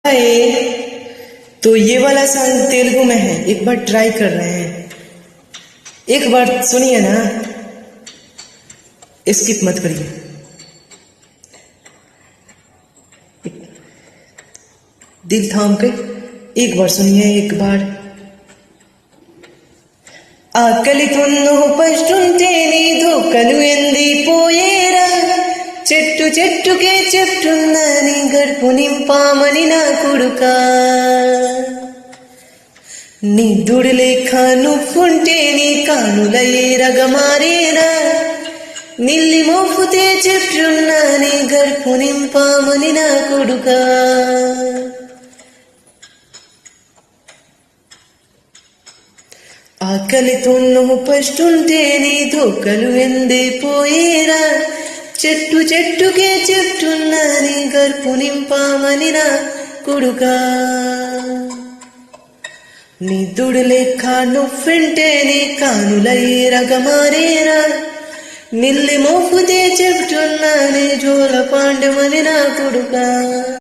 तो ये वाला सॉन्ग तेलुगु में है, एक बार ट्राई कर रहे हैं, एक बार सुनिए ना, स्किप मत करिए। दिल थाम के एक बार सुनिए, एक बार। ఆకలితోను పస్తుంటే నీ దోకలు ఎండిపోయేరా, చెట్టు చెట్టుకే చెప్తున్నని గడుపు నింపామని నా కొడుకా, నీ దుడి లేఖ నువ్వుంటే నీ కానులయే రగమారేరా, నిల్లి మోపుతే చెప్తున్నని గడుపు నింపామని నా కొడుకా। ఆకలితో నువ్వు పస్తుంటే నీ దోకలు ఎండిపోయేరా, చెట్టు చెట్టుకే చెప్తున్నా నీ గర్పు నింపామని నా కొడుకా, నీ దుడి లెక్క నువ్వుంటే నీ కానులయ్యే రగమారేరా, నిల్లి మోపుతే చెప్తున్నా నీ జోల పాండమని నా కొడుకా।